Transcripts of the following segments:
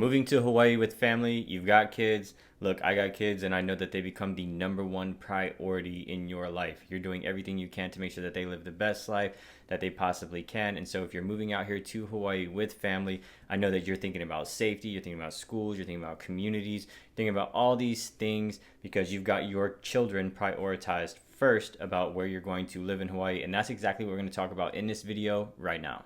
moving to Hawaii with family, you've got kids. Look, I got kids, and I know that they become the number one priority in your life. You're doing everything you can to make sure that they live the best life that they possibly can. And so if you're moving out here to Hawaii with family, I know that you're thinking about safety, you're thinking about schools, you're thinking about communities, you're thinking about all these things because you've got your children prioritized first about where you're going to live in Hawaii. And that's exactly what we're going to talk about in this video right now.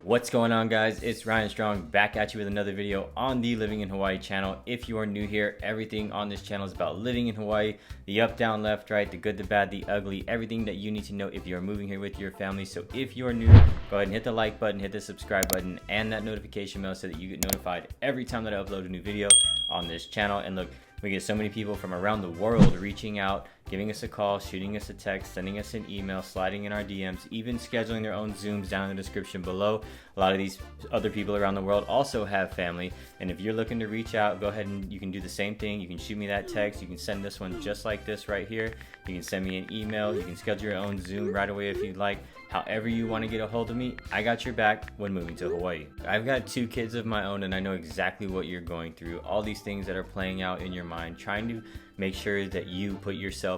What's going on, guys? It's Ryan Strong back at you with another video on the Living in Hawaii channel. If you are new here, everything on this channel is about living in Hawaii, the up, down, left, right, the good, the bad, the ugly, everything that you need to know if you're moving here with your family. So if you are new, go ahead and hit the like button, hit the subscribe button, and that notification bell so that you get notified every time that I upload a new video on this channel. And look, we get so many people from around the world reaching out, giving us a call, shooting us a text, sending us an email, sliding in our DMs, even scheduling their own Zooms down in the description below. A lot of these other people around the world also have family. And if you're looking to reach out, go ahead and you can do the same thing. You can shoot me that text. You can send this one just like this right here. You can send me an email. You can schedule your own Zoom right away if you'd like. However you want to get a hold of me, I got your back when moving to Hawaii. I've got 2 kids of my own, and I know exactly what you're going through. All these things that are playing out in your mind, trying to make sure that you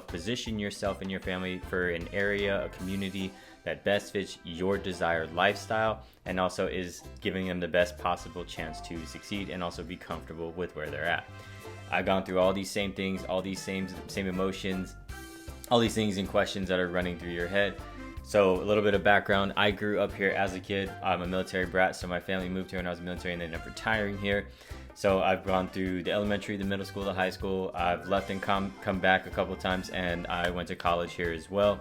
position yourself and your family for an area, a community that best fits your desired lifestyle and also is giving them the best possible chance to succeed and also be comfortable with where they're at. I've gone through all these same things, all these same emotions, all these things and questions that are running through your head. So a little bit of background, I grew up here as a kid. I'm a military brat, so my family moved here when I was military and ended up retiring here. So I've gone through the elementary, the middle school, the high school. I've left and come back a couple of times, and I went to college here as well.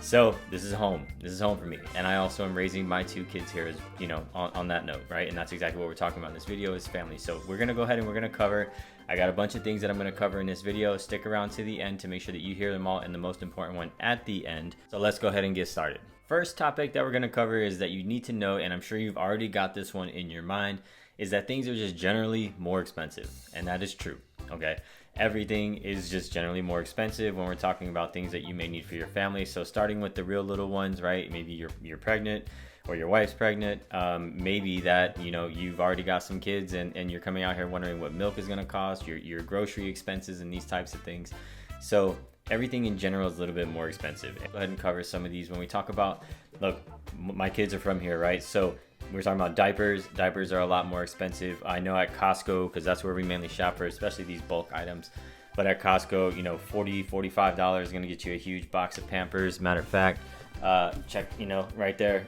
So this is home. This is home for me. And I also am raising my 2 kids here, as you know, on that note, right? And that's exactly what we're talking about in this video is family. So we're gonna go ahead and we're gonna cover, I got a bunch of things that I'm gonna cover in this video. Stick around to the end to make sure that you hear them all, and the most important one at the end. So let's go ahead and get started. First topic that we're gonna cover is that you need to know, and I'm sure you've already got this one in your mind, is that things are just generally more expensive. And that is true, okay? Everything is just generally more expensive when we're talking about things that you may need for your family. So starting with the real little ones, right? Maybe you're pregnant or your wife's pregnant. Maybe that, you know, you've already got some kids and you're coming out here wondering what milk is gonna cost, your grocery expenses and these types of things. So everything in general is a little bit more expensive. Go ahead and cover some of these when we talk about, look, my kids are from here, right? So we're talking about diapers. Diapers are a lot more expensive. I know at Costco, because that's where we mainly shop for, especially these bulk items. But at Costco, you know, $40, $45 is going to get you a huge box of Pampers. Matter of fact, check, you know, right there.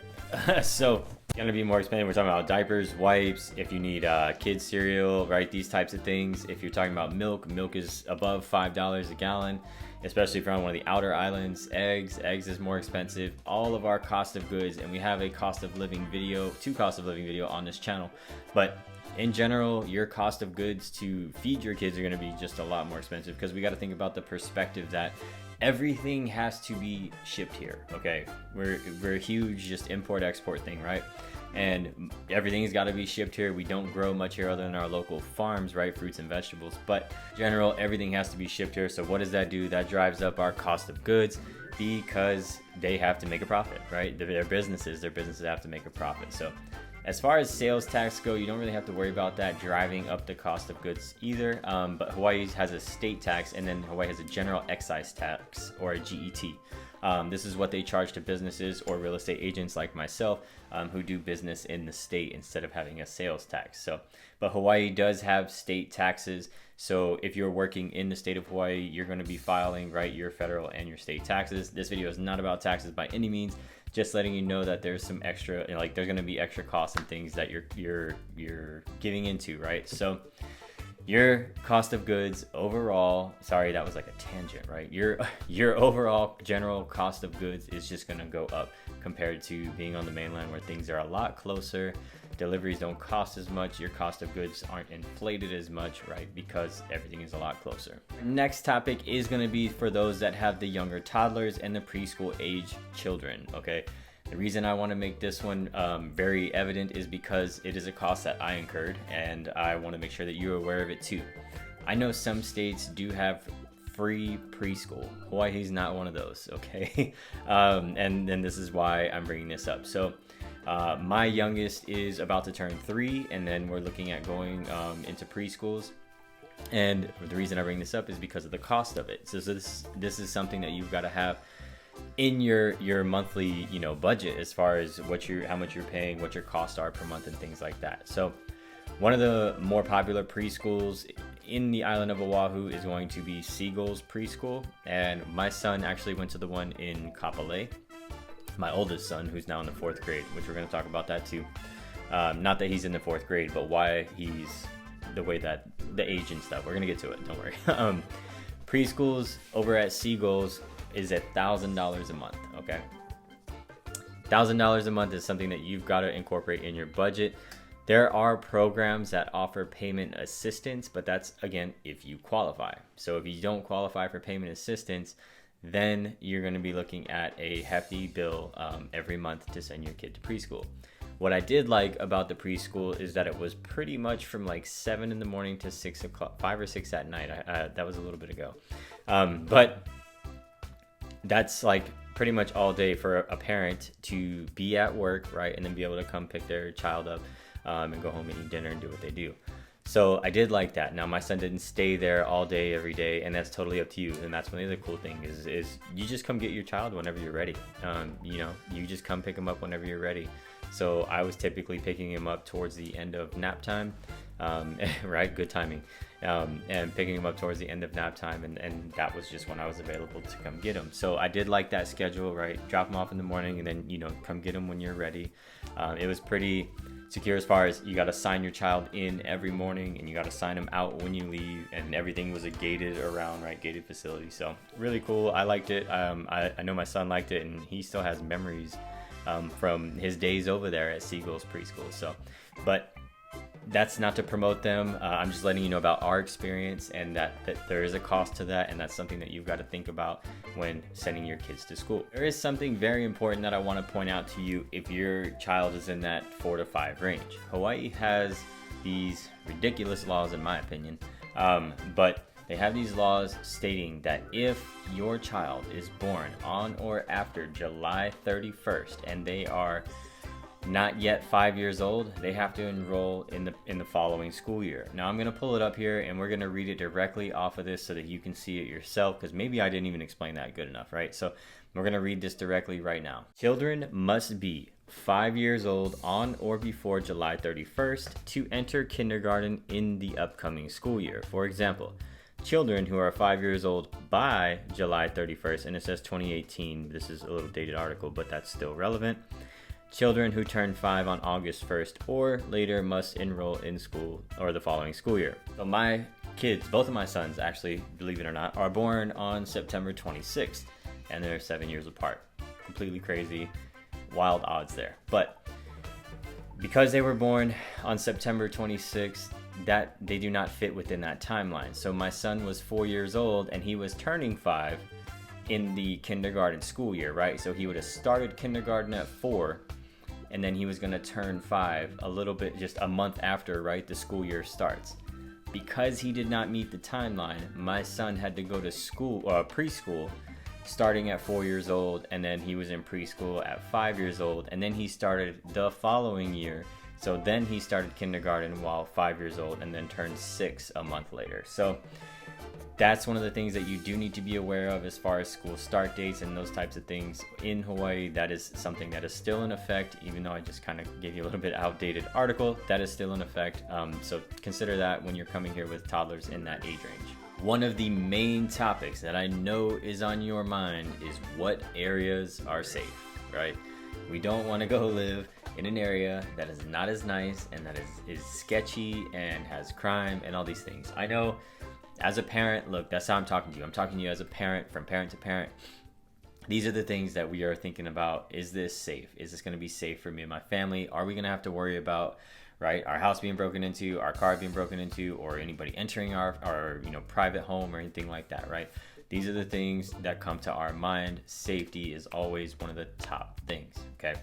So it's going to be more expensive. We're talking about diapers, wipes, if you need kids cereal, right? These types of things. If you're talking about milk, milk is above $5 a gallon, especially if you're on one of the outer islands. Eggs is more expensive. All of our cost of goods, and we have a cost of living video, 2 cost of living video on this channel. But in general, your cost of goods to feed your kids are going to be just a lot more expensive, because we got to think about the perspective that everything has to be shipped here. Okay, we're a huge just import-export thing, right? And everything's got to be shipped here. We don't grow much here other than our local farms, right? Fruits and vegetables. But in general, everything has to be shipped here. So what does that do? That drives up our cost of goods because they have to make a profit, right? Their businesses have to make a profit. So as far as sales tax go, you don't really have to worry about that driving up the cost of goods either. But Hawaii has a state tax, and then Hawaii has a general excise tax, or a GET. This is what they charge to businesses or real estate agents like myself who do business in the state instead of having a sales tax. So, but Hawaii does have state taxes. So if you're working in the state of Hawaii, you're going to be filing, right, your federal and your state taxes. This video is not about taxes by any means. Just letting you know that there's some extra, you know, like there's going to be extra costs and things that you're giving into, right? So your cost of goods overall, sorry, that was like a tangent, right? Your overall general cost of goods is just going to go up compared to being on the mainland where things are a lot closer. Deliveries don't cost as much. Your cost of goods aren't inflated as much, right? Because everything is a lot closer. Next topic is going to be for those that have the younger toddlers and the preschool age children, okay? The reason I want to make this one very evident is because it is a cost that I incurred, and I want to make sure that you're aware of it too. I know some states do have free preschool. Hawaii's not one of those, okay? And then this is why I'm bringing this up. So my youngest is about to turn 3, and then we're looking at going into preschools. And the reason I bring this up is because of the cost of it. So this is something that you've got to have in your monthly, budget, as far as how much you're paying, what your costs are per month, and things like that. So one of the more popular preschools in the island of Oahu is going to be Seagulls Preschool, and my son actually went to the one in Kapolei. My oldest son, who's now in the 4th grade, which we're going to talk about that too. Not that he's in the 4th grade, but why he's the way that the age and stuff. We're going to get to it. Don't worry. Preschools over at Seagulls is $1,000 a month. Okay. $1,000 a month is something that you've got to incorporate in your budget. There are programs that offer payment assistance, but that's, again, if you qualify. So if you don't qualify for payment assistance, then you're going to be looking at a hefty bill every month to send your kid to preschool. What I did like about the preschool is that it was pretty much from like 7 in the morning to 6 o'clock, 5 or 6 at night. That was a little bit ago. But that's like pretty much all day for a parent to be at work, right? And then be able to come pick their child up and go home and eat dinner and do what they do. So I did like that. Now my son didn't stay there all day, every day, and that's totally up to you. And that's one of the cool things is you just come get your child whenever you're ready. You just come pick him up whenever you're ready. So I was typically picking him up towards the end of nap time, right? Good timing. And picking him up towards the end of nap time, and that was just when I was available to come get him. So I did like that schedule, right? Drop him off in the morning, and then come get him when you're ready. It was pretty secure as far as you got to sign your child in every morning, and you got to sign him out when you leave, and everything was a gated facility. So really cool. I liked it. I know my son liked it, and he still has memories from his days over there at Seagulls Preschool. So, but that's not to promote them. I'm just letting you know about our experience, and that there is a cost to that, and that's something that you've got to think about when sending your kids to school. There is something very important that I want to point out to you if your child is in that 4 to 5 range. Hawaii has these ridiculous laws, in my opinion, but they have these laws stating that if your child is born on or after July 31st and they are not yet 5 years old, they have to enroll in the following school year. Now I'm going to pull it up here, and we're going to read it directly off of this so that you can see it yourself, because maybe I didn't even explain that good enough, right? So we're going to read this directly right now. Children must be 5 years old on or before July 31st to enter kindergarten in the upcoming school year. For example, children who are 5 years old by July 31st, and it says 2018, this is a little dated article, but that's still relevant. Children who turn 5 on August 1st or later must enroll in school or the following school year. So my kids, both of my sons actually, believe it or not, are born on September 26th, and they're 7 years apart. Completely crazy, wild odds there. But because they were born on September 26th, that they do not fit within that timeline. So my son was 4 years old, and he was turning 5 in the kindergarten school year, right? So he would have started kindergarten at 4, and then he was going to turn 5 a little bit, just a month after, right, the school year starts. Because he did not meet the timeline, my son had to go to school, preschool, starting at 4 years old, and then he was in preschool at 5 years old, and then he started the following year. So then he started kindergarten while 5 years old, and then turned 6 a month later. So that's one of the things that you do need to be aware of as far as school start dates and those types of things. In Hawaii, that is something that is still in effect, even though I just kind of gave you a little bit outdated article. That is still in effect. So consider that when you're coming here with toddlers in that age range. One of the main topics that I know is on your mind is what areas are safe, right? We don't want to go live in an area that is not as nice and that is sketchy and has crime and all these things. I know as a parent, look, that's how I'm talking to you. I'm talking to you as a parent, from parent to parent. These are the things that we are thinking about. Is this safe? Is this going to be safe for me and my family? Are we going to have to worry about, right, our house being broken into, our car being broken into, or anybody entering our private home or anything like that, right? These are the things that come to our mind. Safety is always one of the top things, okay?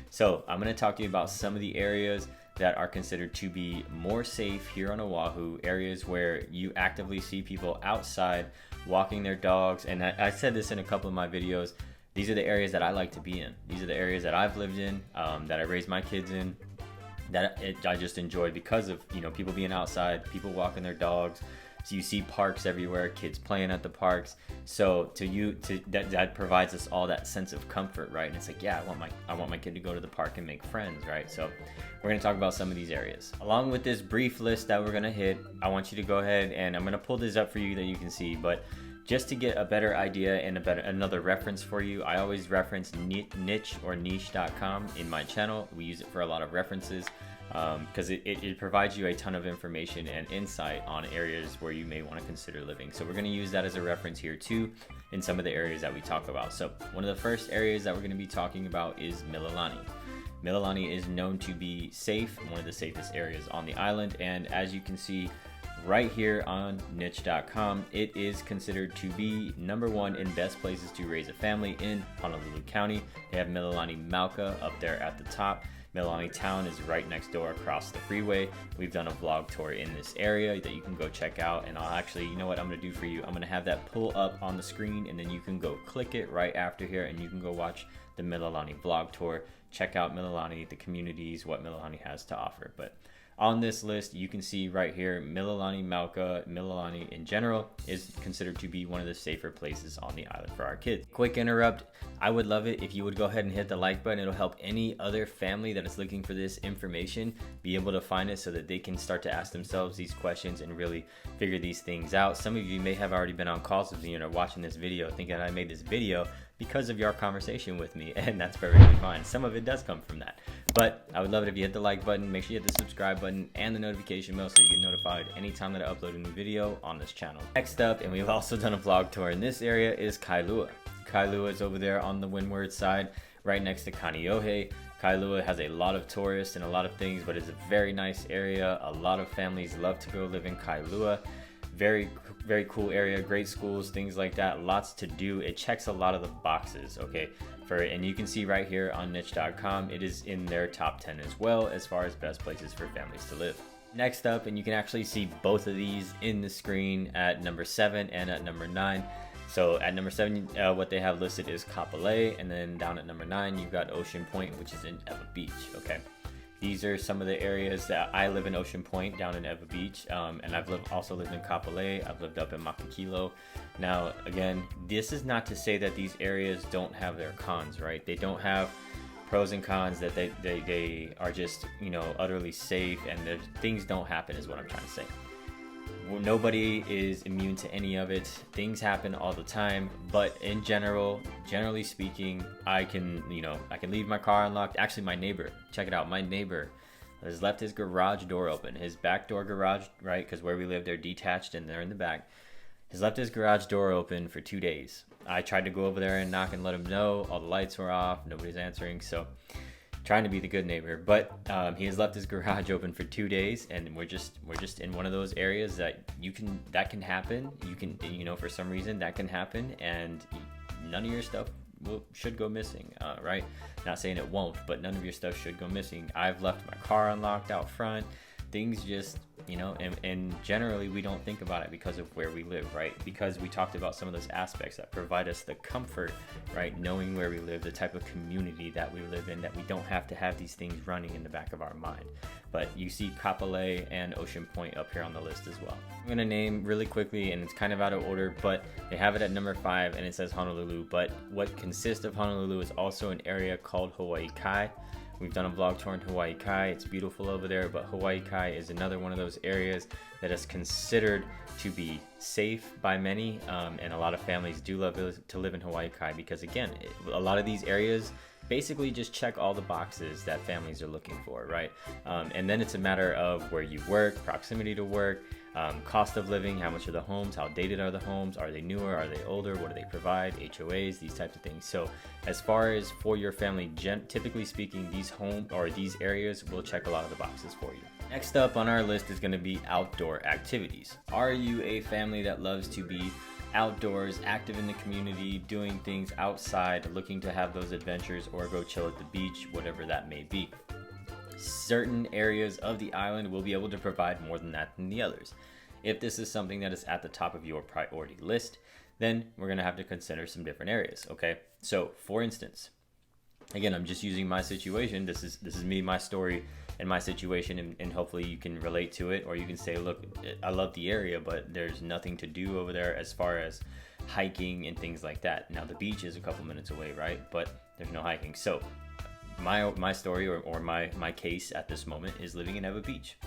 So I'm going to talk to you about some of the areas that are considered to be more safe here on Oahu, areas where you actively see people outside walking their dogs. And I said this in a couple of my videos. These are the areas that I like to be in. These are the areas that I've lived in, that I raised my kids in, that I just enjoy because of, you know, people being outside, people walking their dogs. So you see parks everywhere, kids playing at the parks. So that provides us all that sense of comfort, right? And it's like, yeah, I want my kid to go to the park and make friends, right? So we're gonna talk about some of these areas. Along with this brief list that we're gonna hit, I want you to go ahead and I'm gonna pull this up for you that you can see, but just to get a better idea and another reference for you, I always reference niche or niche.com in my channel. We use it for a lot of references because it provides you a ton of information and insight on areas where you may want to consider living. So we're going to use that as a reference here too in some of the areas that we talk about. So one of the first areas that we're going to be talking about is Mililani. Mililani is known to be safe, one of the safest areas on the island, and as you can see right here on niche.com, it is considered to be #1 in best places to raise a family in Honolulu County. They have Mililani Mauka up there at the top. Mililani Town is right next door across the freeway. We've done a vlog tour in this area that you can go check out, and I'll actually, you know what I'm gonna do for you? I'm gonna have that pull up on the screen, and then you can go click it right after here, and you can go watch the Mililani vlog tour. Check out Mililani, the communities, what Mililani has to offer. But on this list, you can see right here, Mililani Mauka, Mililani in general is considered to be one of the safer places on the island for our kids. Quick interrupt, I would love it if you would go ahead and hit the like button. It'll help any other family that is looking for this information be able to find it so that they can start to ask themselves these questions and really figure these things out. Some of you may have already been on calls with me and are watching this video thinking I made this video because of your conversation with me, and that's perfectly fine. Some of it does come from that. But I would love it if you hit the like button, make sure you hit the subscribe button and the notification bell so you get notified anytime that I upload a new video on this channel. Next up, and we've also done a vlog tour in this area, is Kailua. Kailua is over there on the windward side, right next to Kaneohe. Kailua has a lot of tourists and a lot of things, but it's a very nice area. A lot of families love to go live in Kailua. Very cool area, great schools, things like that, lots to do. It checks a lot of the boxes, okay? And you can see right here on niche.com, it is in their top 10 as well as far as best places for families to live. Next up, and you can actually see both of these in the screen at #7 and at #9. So at #7, what they have listed is Kapolei, and then down at #9, you've got Ocean Point, which is in Ewa Beach, okay? These are some of the areas that I live in. Ocean Point down in Ewa Beach, and I've also lived in Kapolei. I've lived up in Makakilo. Now, again, this is not to say that these areas don't have their cons, right? They don't have pros and cons, that they are just, you know, utterly safe, and things don't happen is what I'm trying to say. Nobody is immune to any of it. Things happen all the time, but in generally speaking, I can leave my car unlocked. Actually, my neighbor, check it out, my neighbor has left his garage door open, his back door garage, right? Because where we live, they're detached and they're in the back. Has left his garage door open for 2 days. I tried to go over there and knock and let him know. All the lights were off, nobody's answering, so trying to be the good neighbor, but he has left his garage open for 2 days, and we're just in one of those areas that can happen. You know, for some reason that can happen, and none of your stuff should go missing, right? Not saying it won't, but none of your stuff should go missing. I've left my car unlocked out front. Things just, you know, and generally we don't think about it because of where we live, right? Because we talked about some of those aspects that provide us the comfort, right? Knowing where we live, the type of community that we live in, that we don't have to have these things running in the back of our mind. But you see Kapolei and Ocean Point up here on the list as well. I'm gonna name really quickly, and it's kind of out of order, but they have it at #5 and it says Honolulu, but what consists of Honolulu is also an area called Hawaii Kai. We've done a vlog tour in Hawaii Kai. It's beautiful over there, but Hawaii Kai is another one of those areas that is considered to be safe by many, and a lot of families do love to live in Hawaii Kai because, again, a lot of these areas basically just check all the boxes that families are looking for, right? And then it's a matter of where you work, proximity to work, cost of living, how much are the homes, how dated are the homes, are they newer, are they older, what do they provide, HOAs, these types of things. So as far as for your family, typically speaking, these areas will check a lot of the boxes for you. Next up on our list is going to be outdoor activities. Are you a family that loves to be outdoors, active in the community, doing things outside, looking to have those adventures or go chill at the beach, whatever that may be? certain areas of the island will be able to provide more than that than the others. If this is something that is at the top of your priority list, then we're going to have to consider some different areas, okay? So, for instance, again, I'm just using my situation. This is me, my story, and my situation, and hopefully you can relate to it, or you can say, look, I love the area, but there's nothing to do over there as far as hiking and things like that. Now, the beach is a couple minutes away, right? But there's no hiking. So my story or my case at this moment is living in Eva Beach.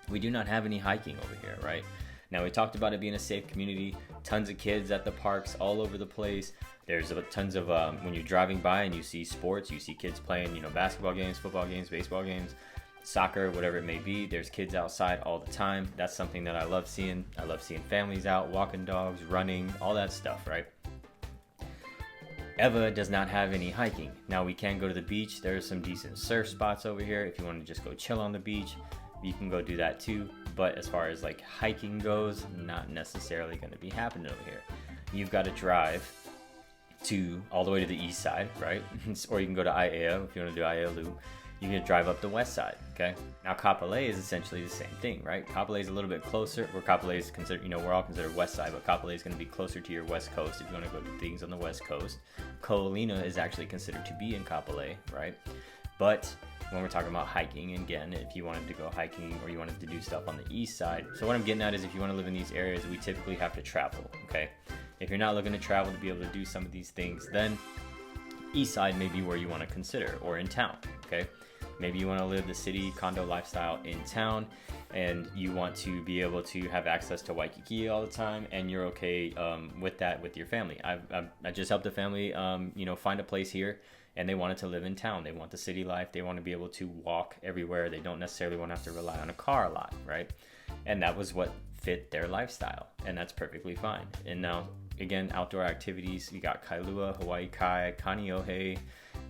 We do not have any hiking over here, right? Now, we talked about it being a safe community, tons of kids at the parks all over the place. There's tons of, when you're driving by and you see sports, you see kids playing, basketball games, football games, baseball games, soccer, whatever it may be. There's kids outside all the time. That's something that I love seeing. I love seeing families out, walking dogs, running, all that stuff, right? Eva does not have any hiking. Now, we can go to the beach. There's some decent surf spots over here. If you want to just go chill on the beach, you can go do that too. But as far as like hiking goes, not necessarily going to be happening over here. You've got to drive all the way to the east side, right? Or you can go to Aiea if you want to do Aiea Loop. You can drive up the west side, okay? Now, Kapolei is essentially the same thing, right? Kapolei is a little bit closer, where Kapolei is considered, we're all considered west side, but Kapolei is going to be closer to your west coast if you want to go do things on the west coast. Ko'olina is actually considered to be in Kapolei, right? But when we're talking about hiking, again, if you wanted to go hiking or you wanted to do stuff on the east side. So what I'm getting at is if you want to live in these areas, we typically have to travel, okay? If you're not looking to travel to be able to do some of these things, then east side may be where you want to consider, or in town, okay? Maybe you want to live the city condo lifestyle in town, and you want to be able to have access to Waikiki all the time, and you're okay with that with your family. I just helped a family, find a place here, and they wanted to live in town. They want the city life. They want to be able to walk everywhere. They don't necessarily want to have to rely on a car a lot, right? And that was what fit their lifestyle, and that's perfectly fine. And now, again, outdoor activities, you got Kailua, Hawaii Kai, Kaneohe,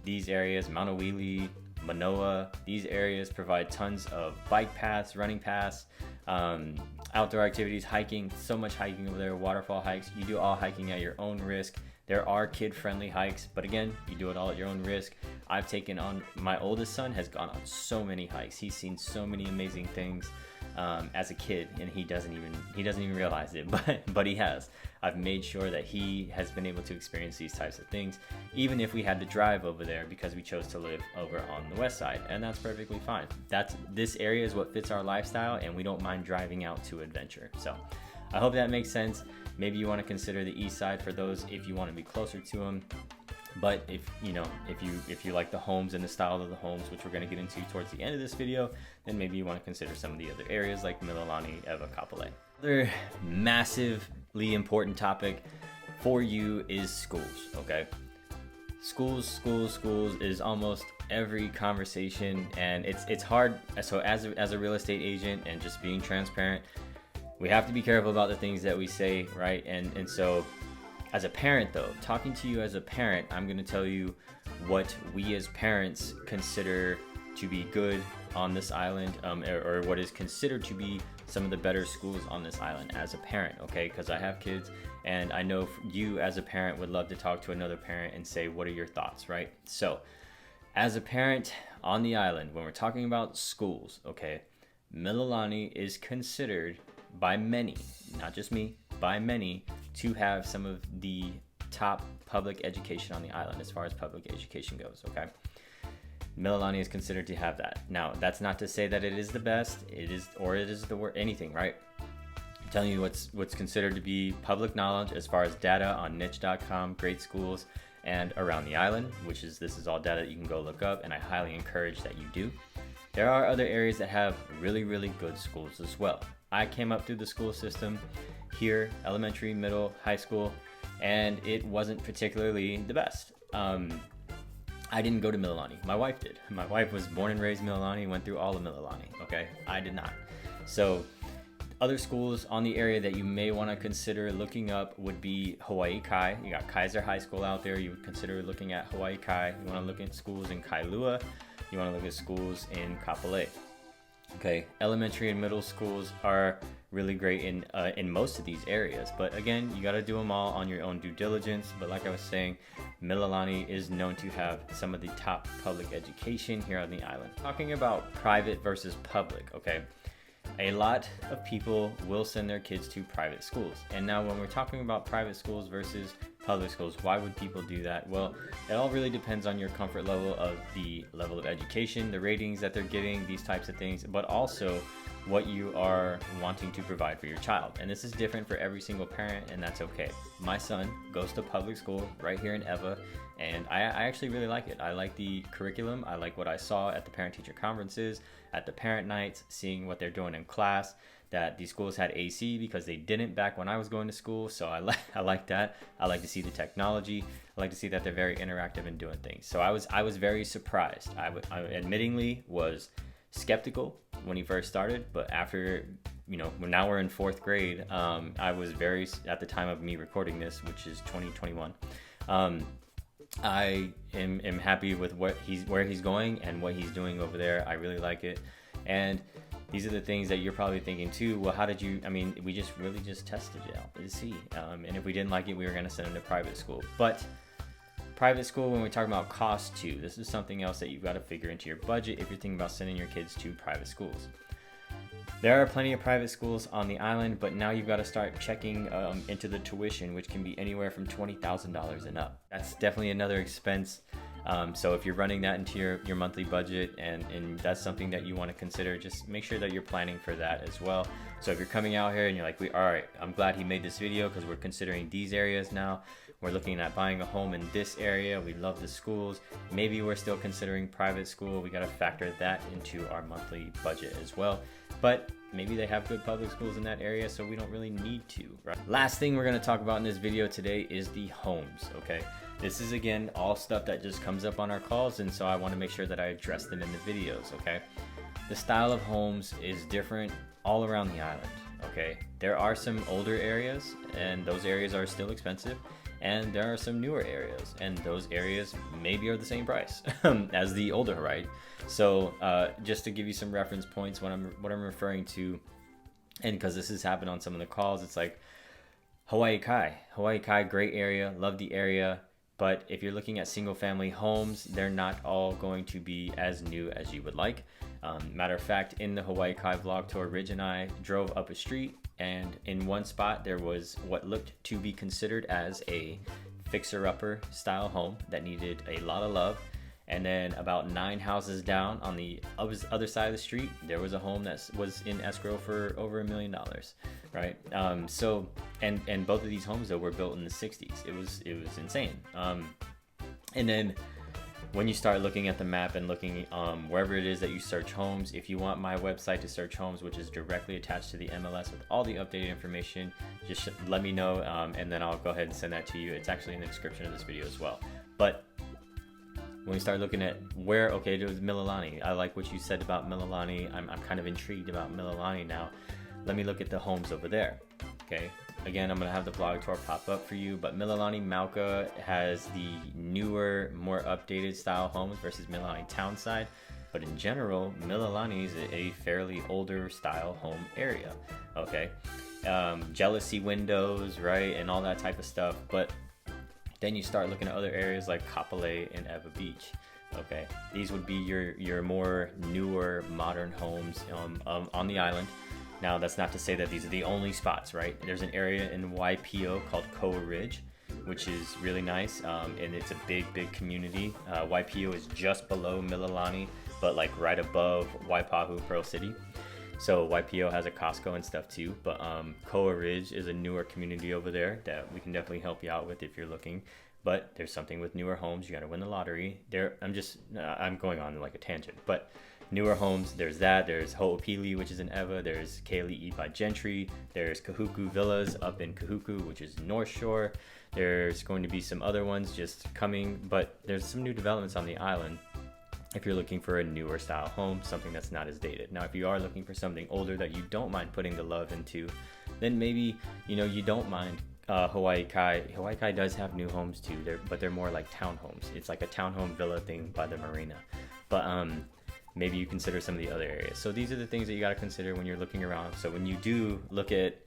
these areas, Maunawili, Manoa. These areas provide tons of bike paths, running paths, outdoor activities, hiking, so much hiking over there, waterfall hikes. You do all hiking at your own risk. There are kid-friendly hikes, but again, you do it all at your own risk. I've taken on, my oldest son has gone on so many hikes. He's seen so many amazing things as a kid, and he doesn't even realize it, but he has. I've made sure that he has been able to experience these types of things, even if we had to drive over there because we chose to live over on the west side, and that's perfectly fine. This area is what fits our lifestyle, and we don't mind driving out to adventure. So I hope that makes sense. Maybe you want to consider the east side for those if you want to be closer to them. But if you like the homes and the style of the homes, which we're going to get into towards the end of this video, then maybe you want to consider some of the other areas like Mililani, Eva, Kapolei. Another massively important topic for you is schools, okay? Schools is almost every conversation, and it's hard. So as a real estate agent and just being transparent, we have to be careful about the things that we say, right? And so as a parent, though, talking to you as a parent, I'm going to tell you what we as parents consider to be good on this island, or what is considered to be some of the better schools on this island as a parent, okay? Because I have kids, and I know you as a parent would love to talk to another parent and say, what are your thoughts, right? So as a parent on the island, when we're talking about schools, okay, Mililani is considered by many, not just me, by many, to have some of the top public education on the island as far as public education goes, okay? Mililani is considered to have that. Now, that's not to say that it is the best, it is the worst, anything, right? I'm telling you what's considered to be public knowledge as far as data on niche.com, great schools, and around the island, this is all data that you can go look up, and I highly encourage that you do. There are other areas that have really, really good schools as well. I came up through the school system here, elementary, middle, high school, and it wasn't particularly the best. I didn't go to Mililani. My wife did. My wife was born and raised Mililani, went through all of Mililani, okay? I did not. So other schools on the area that you may want to consider looking up would be Hawaii Kai. You got Kaiser High School out there. You would consider looking at Hawaii Kai. You want to look at schools in Kailua. You want to look at schools in Kapolei. Okay, elementary and middle schools are really great in most of these areas. But again, you got to do them all on your own due diligence. But like I was saying, Mililani is known to have some of the top public education here on the island. Talking about private versus public, okay? A lot of people will send their kids to private schools. And now when we're talking about private schools versus public schools, why would people do that? Well, it all really depends on your comfort level of the level of education, the ratings that they're getting, these types of things, but also what you are wanting to provide for your child. And this is different for every single parent, and that's okay. My son goes to public school right here in Eva, and I actually really like it. I like the curriculum. I like what I saw at the parent-teacher conferences, at the parent nights, seeing what they're doing in class, that these schools had AC because they didn't back when I was going to school. So I like that. I like to see the technology. I like to see that they're very interactive in doing things. So I was very surprised. I admittingly was skeptical when he first started, but after, you know, now we're in 4th grade, I was very, at the time of me recording this, which is 2021, I am happy with where he's going and what he's doing over there. I really like it. And these are the things that you're probably thinking too. Well, how did you, I mean, we just really just tested it out to see. And if we didn't like it, we were going to send him to private school. But private school, when we talk about cost too, this is something else that you've got to figure into your budget if you're thinking about sending your kids to private schools. There are plenty of private schools on the island, but now you've got to start checking into the tuition, which can be anywhere from $20,000 and up. That's definitely another expense. So if you're running that into your monthly budget and that's something that you want to consider, just make sure that you're planning for that as well. So if you're coming out here and you're like, all right, I'm glad he made this video because we're considering these areas now. We're looking at buying a home in this area. We love the schools. Maybe we're still considering private school. We got to factor that into our monthly budget as well. But maybe they have good public schools in that area, so we don't really need to, right? Last thing we're going to talk about in this video today is the homes, okay? This is, again, all stuff that just comes up on our calls, and so I want to make sure that I address them in the videos, okay? The style of homes is different all around the island, okay? There are some older areas, and those areas are still expensive, and there are some newer areas, and those areas maybe are the same price as the older, right? So just to give you some reference points, what I'm referring to, and because this has happened on some of the calls, it's like Hawaii Kai, great area, love the area. But if you're looking at single family homes, they're not all going to be as new as you would like. Matter of fact, in the Hawaii Kai vlog tour, Ridge and I drove up a street, and in one spot there was what looked to be considered as a fixer-upper style home that needed a lot of love. And then about 9 houses down on the other side of the street, there was a home that was in escrow for over $1 million, right? So, and both of these homes though were built in the 60s. It was insane. And then when you start looking at the map and looking wherever it is that you search homes, if you want my website to search homes, which is directly attached to the MLS with all the updated information, just let me know, and then I'll go ahead and send that to you. It's actually in the description of this video as well. But when we start looking at where, okay, it was Mililani. I like what you said about Mililani. I'm kind of intrigued about Mililani now. Let me look at the homes over there, okay? Again, I'm gonna have the vlog tour pop up for you, but Mililani Mauka has the newer, more updated style homes versus Mililani Townside. But in general, Mililani is a fairly older style home area, okay? Jealousy windows, right? And all that type of stuff. But then you start looking at other areas like Kapolei and Eva Beach. Okay, these would be your more newer modern homes on the island. Now that's not to say that these are the only spots, right? There's an area in Waipio called Koa Ridge, which is really nice, and it's a big community. Waipio is just below Mililani, but like right above Waipahu, Pearl City. So Waipio has a Costco and stuff too, but Koa Ridge is a newer community over there that we can definitely help you out with if you're looking. But there's something with newer homes. You got to win the lottery. I'm going on like a tangent, but newer homes, there's that. There's Ho'opili, which is in Eva. There's Keali'i by Gentry. There's Kahuku Villas up in Kahuku, which is North Shore. There's going to be some other ones just coming, but there's some new developments on the island if you're looking for a newer style home, something that's not as dated. Now, if you are looking for something older that you don't mind putting the love into, then maybe, you don't mind Hawaii Kai. Hawaii Kai does have new homes too, but they're more like townhomes. It's like a townhome villa thing by the marina. But maybe you consider some of the other areas. So these are the things that you got to consider when you're looking around. So when you do look at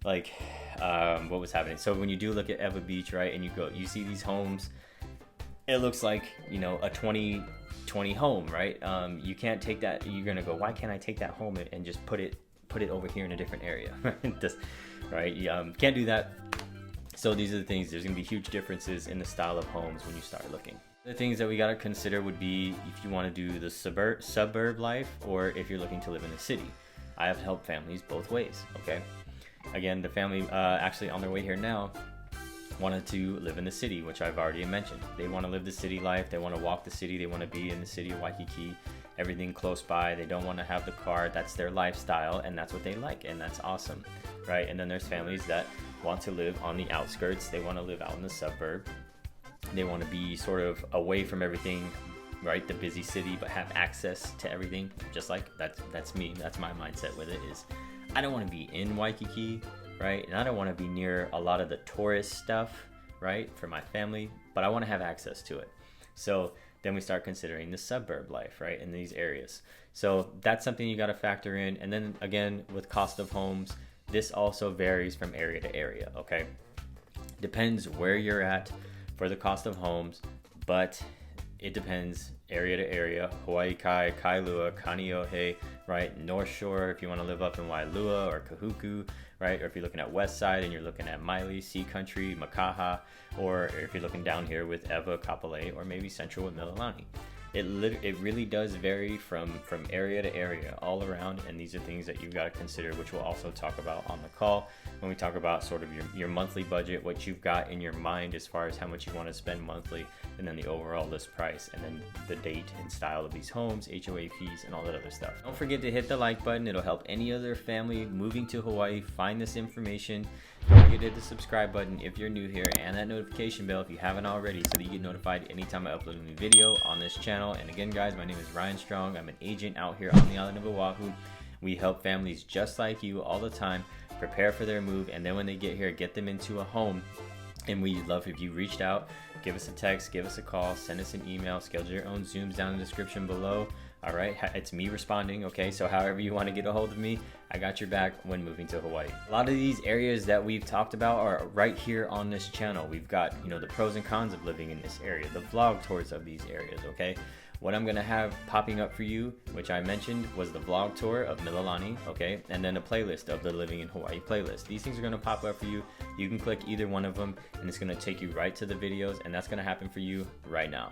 like what was happening, so when you do look at Eva Beach, right, and you see these homes, it looks like, you know, a 2020 home, right? You can't take that. You're gonna go, why can't I take that home and just put it over here in a different area? Right? You can't do that. So these are the things. There's gonna be huge differences in the style of homes when you start looking. The things that we gotta consider would be if you want to do the suburb life, or if you're looking to live in the city. I have helped families both ways. Okay. Again, the family actually on their way here now wanted to live in the city, which I've already mentioned. They want to live the city life. They want to walk the city. They want to be in the city of Waikiki, everything close by. They don't want to have the car. That's their lifestyle, and that's what they like, and that's awesome, right? And then there's families that want to live on the outskirts. They want to live out in the suburb. They want to be sort of away from everything, right? The busy city, but have access to everything. Just like that's me. That's my mindset with it, is I don't want to be in Waikiki, right? And I don't want to be near a lot of the tourist stuff, right, for my family, but I want to have access to it. So then we start considering the suburb life, right, in these areas. So that's something you got to factor in. And then again, with cost of homes, this also varies from area to area, okay? Depends where you're at for the cost of homes, but it depends area to area. Hawaii Kai, Kailua, Kaneohe, right? North Shore, if you want to live up in Wailua or Kahuku, right? Or if you're looking at West Side and you're looking at Maile, Sea Country, Makaha, or if you're looking down here with Eva, Kapolei, or maybe Central with Mililani. It really does vary from area to area all around, and these are things that you've got to consider, which we'll also talk about on the call when we talk about sort of your monthly budget, what you've got in your mind as far as how much you want to spend monthly, and then the overall list price, and then the date and style of these homes, HOA fees, and all that other stuff. Don't forget to hit the like button. It'll help any other family moving to Hawaii find this information. Don't forget to hit the subscribe button if you're new here, and that notification bell if you haven't already, so that you get notified anytime I upload a new video on this channel. And again, guys, my name is Ryan Strong. I'm an agent out here on the island of Oahu. We help families just like you all the time prepare for their move, and then when they get here, get them into a home. And we'd love if you reached out, give us a text, give us a call, send us an email, schedule your own Zooms down in the description below. All right, it's me responding, okay? So however you want to get a hold of me, I got your back when moving to Hawaii. A lot of these areas that we've talked about are right here on this channel. We've got, you know, the pros and cons of living in this area, the vlog tours of these areas, okay? What I'm gonna have popping up for you, which I mentioned, was the vlog tour of Mililani, okay? And then a playlist of the Living in Hawaii playlist. These things are gonna pop up for you. You can click either one of them, and it's gonna take you right to the videos, and that's gonna happen for you right now.